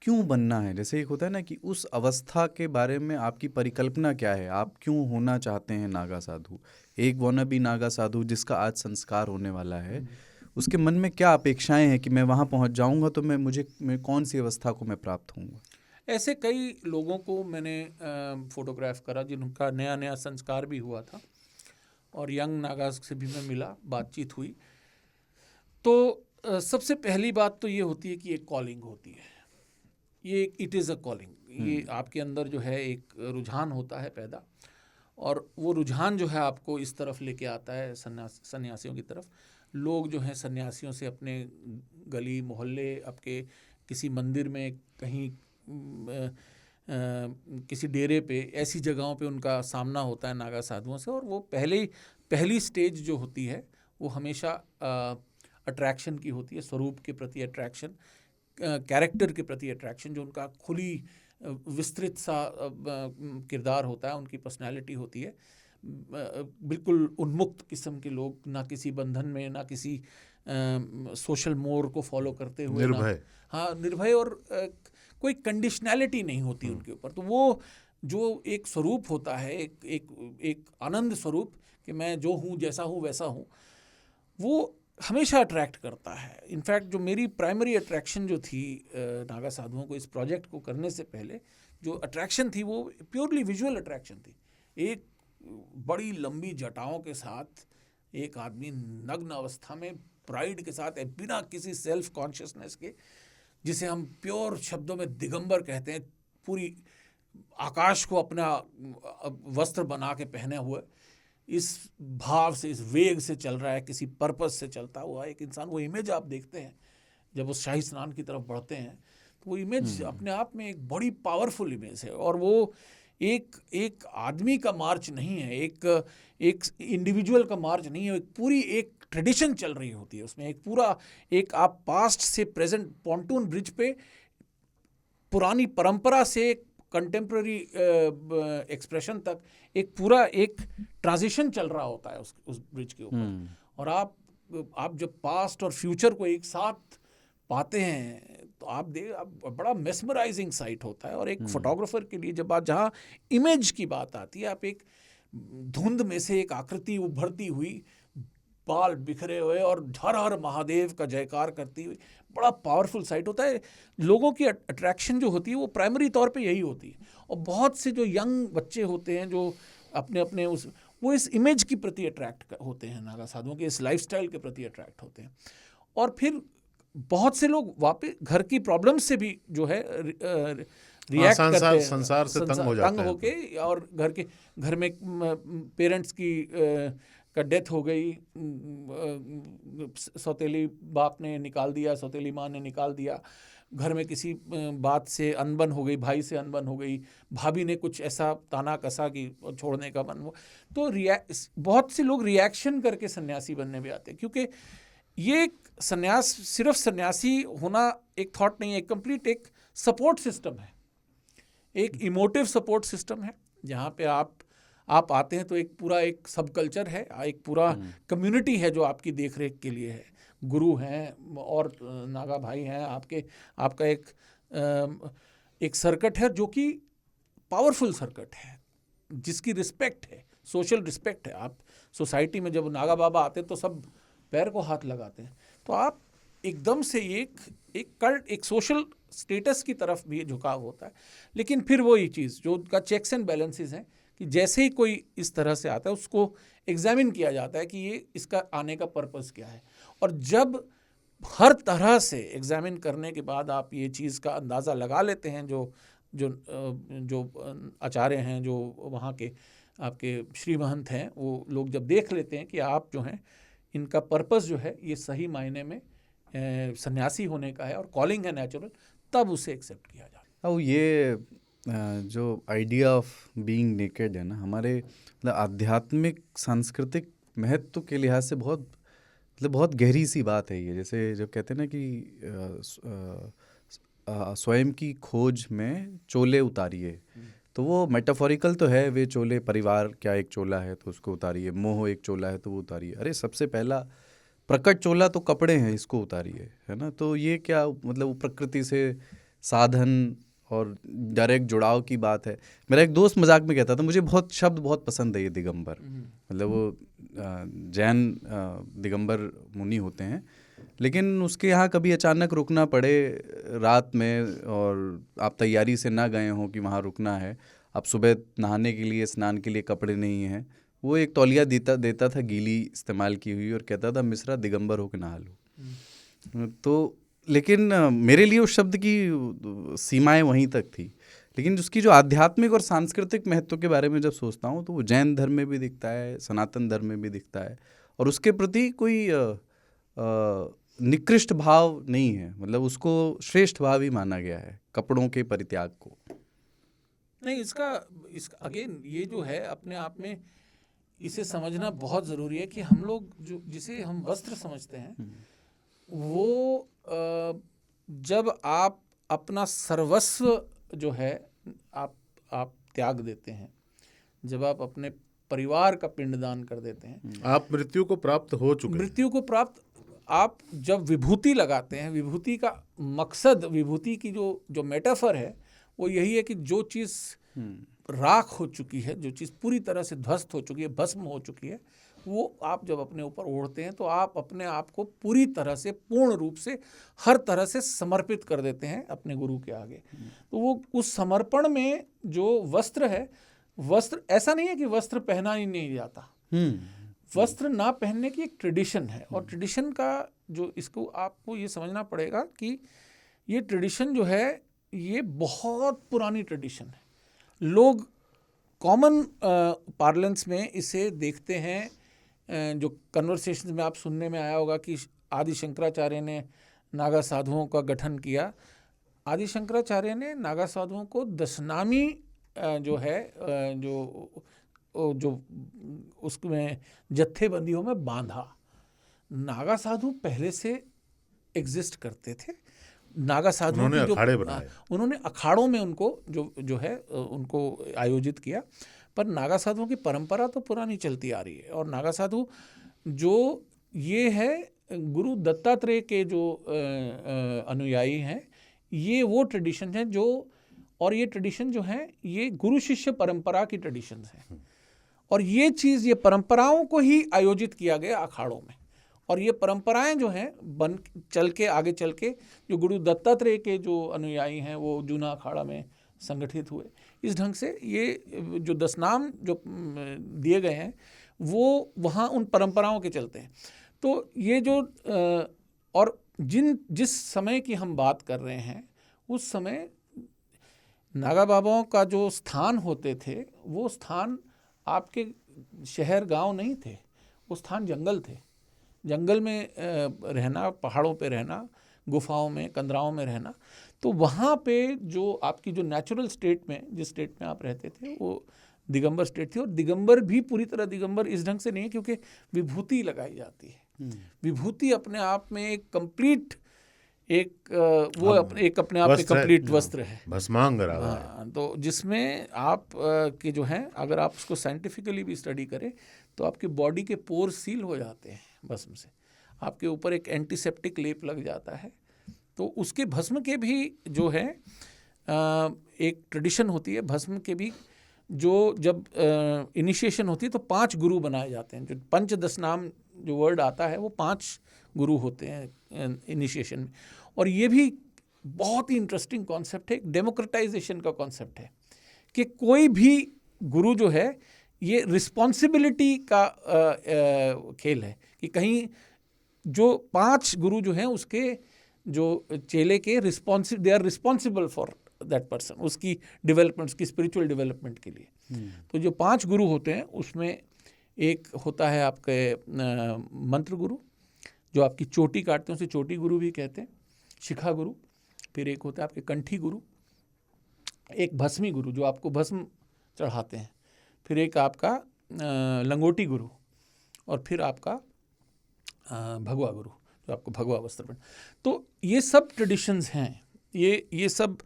क्यों बनना है? जैसे एक होता है ना कि उस अवस्था के बारे में आपकी परिकल्पना क्या है? आप क्यों होना चाहते हैं नागा साधु? एक वॉनाबी नागा साधु जिसका आज संस्कार होने वाला है, उसके मन में क्या अपेक्षाएं हैं कि मैं वहाँ पहुँच जाऊँगा तो मैं कौन सी अवस्था को मैं प्राप्त होऊंगा? ऐसे कई लोगों को मैंने फोटोग्राफ करा जिनका नया नया संस्कार भी हुआ था, और यंग नागास से भी मैं मिला, बातचीत हुई। तो सबसे पहली बात तो ये होती है कि एक कॉलिंग होती है, ये इट इज़ अ कॉलिंग। ये आपके अंदर जो है एक रुझान होता है पैदा, और वो रुझान जो है आपको इस तरफ लेके आता है, सन्यासियों की तरफ। लोग जो हैं सन्यासियों से अपने गली मोहल्ले, आपके किसी मंदिर में, कहीं किसी डेरे पे, ऐसी जगहों पे उनका सामना होता है नागा साधुओं से। और वो पहली स्टेज जो होती है वो हमेशा अट्रैक्शन की होती है, स्वरूप के प्रति अट्रैक्शन, कैरेक्टर के प्रति अट्रैक्शन, जो उनका खुली विस्तृत सा किरदार होता है, उनकी पर्सनैलिटी होती है। बिल्कुल उन्मुक्त किस्म के लोग, ना किसी बंधन में, ना किसी सोशल मोर को फॉलो करते हुए, निर्भय। हाँ, निर्भय, और कोई कंडीशनैलिटी नहीं होती उनके ऊपर। तो वो जो एक स्वरूप होता है, एक आनंद स्वरूप, कि मैं जो हूँ, जैसा हूँ वैसा हूँ, वो हमेशा अट्रैक्ट करता है। इनफैक्ट जो मेरी प्राइमरी अट्रैक्शन जो थी नागा साधुओं को इस प्रोजेक्ट को करने से पहले, जो अट्रैक्शन थी वो प्योरली विजुअल अट्रैक्शन थी। एक बड़ी लंबी जटाओं के साथ एक आदमी नग्न अवस्था में, प्राइड के साथ, बिना किसी सेल्फ कॉन्शियसनेस के, जिसे हम प्योर शब्दों में दिगंबर कहते हैं, पूरी आकाश को अपना वस्त्र बना के पहने हुए, इस भाव से, इस वेग से चल रहा है, किसी पर्पस से चलता हुआ एक इंसान। वो इमेज आप देखते हैं जब वो शाही स्नान की तरफ बढ़ते हैं, तो वो इमेज अपने आप में एक बड़ी पावरफुल इमेज है। और वो एक आदमी का मार्च नहीं है, एक इंडिविजुअल का मार्च नहीं है, पूरी एक ट्रेडिशन चल रही होती है उसमें। एक आप पास्ट से प्रेजेंट, पॉन्टून ब्रिज पे पुरानी परंपरा से कंटेम्प्रेरी एक्सप्रेशन तक एक ट्रांजिशन चल रहा होता है उस ब्रिज के ऊपर। और आप जब पास्ट और फ्यूचर को एक साथ पाते हैं तो आप बड़ा मेस्मराइजिंग साइट होता है। और एक फोटोग्राफर के लिए जब आप, जहाँ इमेज की बात आती है, आप एक धुंध में से एक आकृति उभरती हुई, बाल बिखरे हुए और हर हर महादेव का जयकार करती हुई, बड़ा पावरफुल साइट होता है। लोगों की अट्रैक्शन जो होती है वो प्राइमरी तौर पे यही होती है। और बहुत से जो यंग बच्चे होते हैं जो अपने अपने वो इस इमेज के प्रति अट्रैक्ट होते हैं, नागा साधुओं के इस लाइफस्टाइल के प्रति अट्रैक्ट होते हैं। और फिर बहुत से लोग वापस घर की प्रॉब्लम से भी जो है रिएक्ट करते हैं, संसार से तंग हो जाते हैं होके, और घर में पेरेंट्स की का डेथ हो गई, सौतेली बाप ने निकाल दिया, सौतेली माँ ने निकाल दिया, घर में किसी बात से अनबन हो गई, भाई से अनबन हो गई, भाभी ने कुछ ऐसा ताना कसा कि छोड़ने का मन हो, तो बहुत से लोग रिएक्शन करके सन्यासी बनने भी आते हैं। क्योंकि ये सन्यास सिर्फ सन्यासी होना एक थॉट नहीं है, एक कंप्लीट एक सपोर्ट सिस्टम है, एक इमोटिव सपोर्ट सिस्टम है, जहाँ पे आप आते हैं तो एक सब कल्चर है, एक पूरा कम्युनिटी है जो आपकी देखरेख के लिए है। गुरु हैं और नागा भाई हैं, आपका एक सर्किट है जो कि पावरफुल सर्किट है, जिसकी रिस्पेक्ट है, सोशल रिस्पेक्ट है। आप सोसाइटी में जब नागा बाबा आते हैं तो सब पैर को हाथ लगाते हैं। तो आप एकदम से एक कल्ट, एक सोशल स्टेटस की तरफ भी झुकाव होता है। लेकिन फिर वही चीज़ जो उनका चेक्स एंड बैलेंसेस हैं, कि जैसे ही कोई इस तरह से आता है उसको एग्जामिन किया जाता है कि ये इसका आने का पर्पस क्या है। और जब हर तरह से एग्जामिन करने के बाद आप ये चीज़ का अंदाज़ा लगा लेते हैं, जो आचार्य हैं, जो वहाँ के आपके श्री महंत हैं, वो लोग जब देख लेते हैं कि आप जो हैं, इनका पर्पस जो है ये सही मायने में सन्यासी होने का है और कॉलिंग है नेचुरल, तब उसे एक्सेप्ट किया जाता है। और ये जो आइडिया ऑफ बीइंग नेकेड है ना, हमारे मतलब आध्यात्मिक सांस्कृतिक महत्व के लिहाज से बहुत गहरी सी बात है ये। जैसे जब कहते हैं ना कि स्वयं की खोज में चोले उतारिए, तो वो मेटाफोरिकल तो है, वे चोले, परिवार क्या एक चोला है तो उसको उतारिए, मोह एक चोला है तो वो उतारिए। अरे सबसे पहला प्रकट चोला तो कपड़े हैं, इसको उतारिए, है ना। तो ये क्या मतलब वो प्रकृति से साधन और डायरेक्ट जुड़ाव की बात है। मेरा एक दोस्त मजाक में कहता था, मुझे शब्द बहुत पसंद है ये दिगंबर, मतलब वो जैन दिगंबर मुनि होते हैं, लेकिन उसके यहाँ कभी अचानक रुकना पड़े रात में और आप तैयारी से ना गए हों कि वहाँ रुकना है, आप सुबह नहाने के लिए, स्नान के लिए कपड़े नहीं हैं, वो एक तौलिया देता था गीली इस्तेमाल की हुई, और कहता था मिश्रा दिगंबर हो के नहा लो। तो लेकिन मेरे लिए उस शब्द की सीमाएं वहीं तक थी, लेकिन उसकी जो आध्यात्मिक और सांस्कृतिक महत्व के बारे में जब सोचता हूँ तो वो जैन धर्म में भी दिखता है, सनातन धर्म में भी दिखता है, और उसके प्रति कोई निकृष्ट भाव नहीं है, मतलब उसको श्रेष्ठ भाव ही माना गया है, कपड़ों के परित्याग को। नहीं, इसका अगेन ये जो है अपने आप में इसे समझना बहुत ज़रूरी है कि हम लोग जो जिसे हम वस्त्र समझते हैं वो जब आप अपना सर्वस्व जो है आप त्याग देते हैं, जब आप अपने परिवार का पिंडदान कर देते हैं, आप मृत्यु को प्राप्त हो चुके हैं। मृत्यु को प्राप्त आप जब विभूति लगाते हैं, विभूति का मकसद, विभूति की जो मेटाफर है वो यही है कि जो चीज़ राख हो चुकी है, जो चीज़ पूरी तरह से ध्वस्त हो चुकी है, भस्म हो चुकी है, वो आप जब अपने ऊपर ओढ़ते हैं तो आप अपने आप को पूरी तरह से, पूर्ण रूप से, हर तरह से समर्पित कर देते हैं अपने गुरु के आगे। तो वो उस समर्पण में जो वस्त्र है, वस्त्र ऐसा नहीं है कि वस्त्र पहना ही नहीं जाता, वस्त्र ना पहनने की एक ट्रेडिशन है, और ट्रेडिशन का जो इसको आपको ये समझना पड़ेगा कि ये ट्रेडिशन जो है ये बहुत पुरानी ट्रेडिशन है। लोग कॉमन पार्लेंस में इसे देखते हैं, जो कन्वर्सेशन में आप सुनने में आया होगा कि आदि शंकराचार्य ने नागा साधुओं का गठन किया। आदि शंकराचार्य ने नागा साधुओं को दशनामी जो है जो उसमें जत्थेबंदियों में बांधा। नागा साधु पहले से एग्जिस्ट करते थे। नागा साधुओं उन्होंने की अखाड़े बनाए, उन्होंने अखाड़ों में उनको जो है उनको आयोजित किया, पर नागा साधुओं की परंपरा तो पुरानी चलती आ रही है। और नागा साधु जो ये है गुरु दत्तात्रेय के जो अनुयायी हैं, ये वो ट्रेडिशन है जो, और ये ट्रेडिशन जो है ये गुरु शिष्य परंपरा की ट्रेडिशंस हैं, और ये चीज़, ये परंपराओं को ही आयोजित किया गया अखाड़ों में, और ये परंपराएं जो हैं आगे चल के जो गुरु दत्तात्रेय के जो अनुयायी हैं वो जूना अखाड़ा में संगठित हुए। इस ढंग से ये जो दशनाम जो दिए गए हैं वो वहाँ उन परंपराओं के चलते हैं। तो ये जो और जिस समय की हम बात कर रहे हैं, उस समय नागा बाबाओं का जो स्थान होते थे वो स्थान आपके शहर गांव नहीं थे, वो स्थान जंगल थे। जंगल में रहना, पहाड़ों पे रहना, गुफाओं में, कंदराओं में रहना, तो वहाँ पे जो आपकी जो नेचुरल स्टेट में, जिस स्टेट में आप रहते थे वो दिगंबर स्टेट थी। और दिगंबर भी पूरी तरह दिगंबर इस ढंग से नहीं है क्योंकि विभूति लगाई जाती है। विभूति अपने आप में एक कंप्लीट एक अपने आप में कंप्लीट वस्त्र है, भस्मांग राधा है। हाँ, तो जिसमें आप के जो हैं, अगर आप उसको साइंटिफिकली भी स्टडी करें तो आपकी बॉडी के पोर सील हो जाते हैं भस्म से, आपके ऊपर एक एंटीसेप्टिक लेप लग जाता है। तो उसके भस्म के भी जो है एक ट्रेडिशन होती है भस्म के भी, जो जब इनिशिएशन होती है तो 5 गुरु बनाए जाते हैं। जो पंचदश नाम जो वर्ड आता है वो 5 गुरु होते हैं इनिशिएशन में। और ये भी बहुत ही इंटरेस्टिंग कॉन्सेप्ट है, डेमोक्रेटाइजेशन का कॉन्सेप्ट है कि कोई भी गुरु जो है ये रिस्पॉन्सिबिलिटी का खेल है कि कहीं जो 5 गुरु जो हैं उसके जो चेले के they are responsible for that person, उसकी डेवलपमेंट, उसकी स्पिरिचुअल डेवलपमेंट के लिए। तो जो 5 गुरु होते हैं उसमें एक होता है आपके मंत्र गुरु, जो आपकी चोटी काटते हैं उसे चोटी गुरु भी कहते हैं, शिखा गुरु। फिर एक होता है आपके कंठी गुरु, एक भस्मी गुरु जो आपको भस्म चढ़ाते हैं, फिर एक आपका लंगोटी गुरु, और फिर आपका भगवा गुरु जो आपको भगवा वस्त्र पहन। तो ये सब ट्रेडिशंस हैं, ये सब।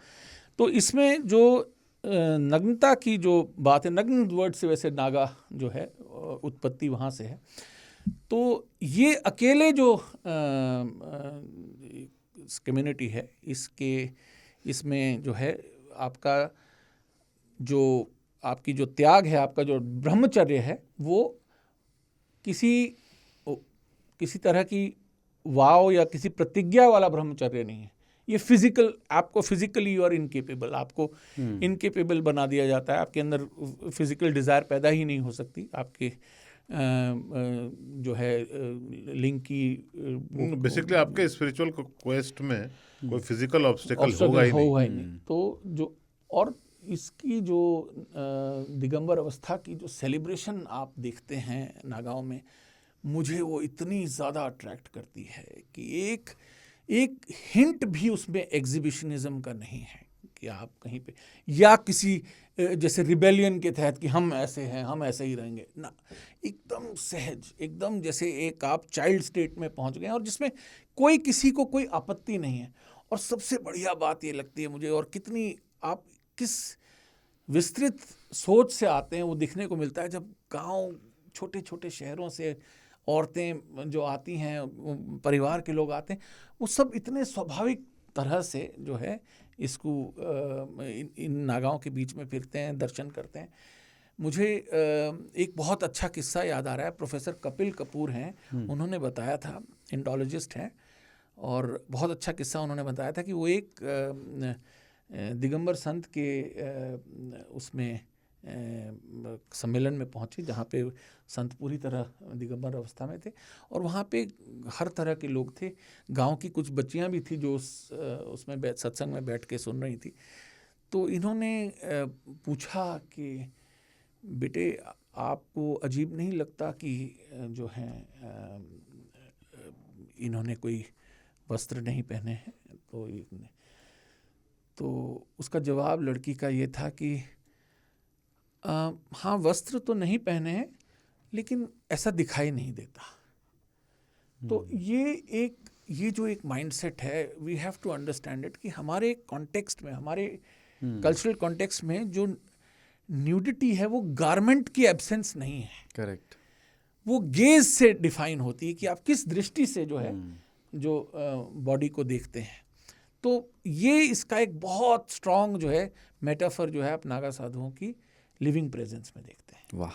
तो इसमें जो नग्नता की जो बात है, नग्न वर्ड से वैसे नागा जो है उत्पत्ति वहाँ से है। तो ये अकेले जो कम्युनिटी है इसमें जो है आपकी जो त्याग है, आपका जो ब्रह्मचर्य है, वो किसी तरह की वाव या किसी प्रतिज्ञा वाला ब्रह्मचर्य नहीं है। ये फिजिकल, आपको फिजिकली यू आर इनकेपेबल, आपको इनकेपेबल बना दिया जाता है। आपके अंदर फिजिकल डिज़ायर पैदा ही नहीं हो सकती। आपके जो है लिंग की बेसिकली आपके स्पिरिचुअल क्वेस्ट में कोई फिजिकल ऑब्स्टेकल होगा ही नहीं। तो जो और इसकी जो दिगंबर अवस्था की जो सेलिब्रेशन आप देखते हैं नागाओं में, मुझे वो इतनी ज़्यादा अट्रैक्ट करती है कि एक हिंट भी उसमें एग्जिबिशनिज्म का नहीं है कि आप कहीं पे या किसी जैसे रिबेलियन के तहत कि हम ऐसे हैं, हम ऐसे ही रहेंगे ना। एकदम सहज, एकदम जैसे एक आप चाइल्ड स्टेट में पहुंच गए और जिसमें कोई किसी को कोई आपत्ति नहीं है। और सबसे बढ़िया बात ये लगती है मुझे, और आप किस विस्तृत सोच से आते हैं वो दिखने को मिलता है जब गांव, छोटे छोटे शहरों से औरतें जो आती हैं, परिवार के लोग आते हैं, वो सब इतने स्वाभाविक तरह से जो है इसको इन नागाओं के बीच में फिरते हैं, दर्शन करते हैं। मुझे एक बहुत अच्छा किस्सा याद आ रहा है। प्रोफेसर कपिल कपूर हैं, उन्होंने बताया था, इंडोलॉजिस्ट हैं, और बहुत अच्छा किस्सा उन्होंने बताया था कि वो एक दिगंबर संत के उसमें सम्मेलन में पहुंचे जहाँ पे संत पूरी तरह दिगंबर अवस्था में थे, और वहाँ पे हर तरह के लोग थे। गांव की कुछ बच्चियाँ भी थी जो उसमें सत्संग में बैठ के सुन रही थी। तो इन्होंने पूछा कि बेटे, आपको अजीब नहीं लगता कि जो है इन्होंने कोई वस्त्र नहीं पहने हैं? तो उसका जवाब लड़की का ये था कि हाँ, वस्त्र तो नहीं पहने हैं, लेकिन ऐसा दिखाई नहीं देता। तो ये जो एक माइंडसेट है, we have to understand it, कि हमारे कॉन्टेक्स्ट में, हमारे कल्चरल कॉन्टेक्स्ट में जो न्यूडिटी है वो गारमेंट की एब्सेंस नहीं है। करेक्ट। वो गेज से डिफाइन होती है कि आप किस दृष्टि से जो है जो बॉडी को देखते हैं। तो ये इसका एक बहुत स्ट्रॉन्ग जो है मेटाफर जो है आप नागा साधुओं की लिविंग प्रेजेंस में देखते हैं। वाह।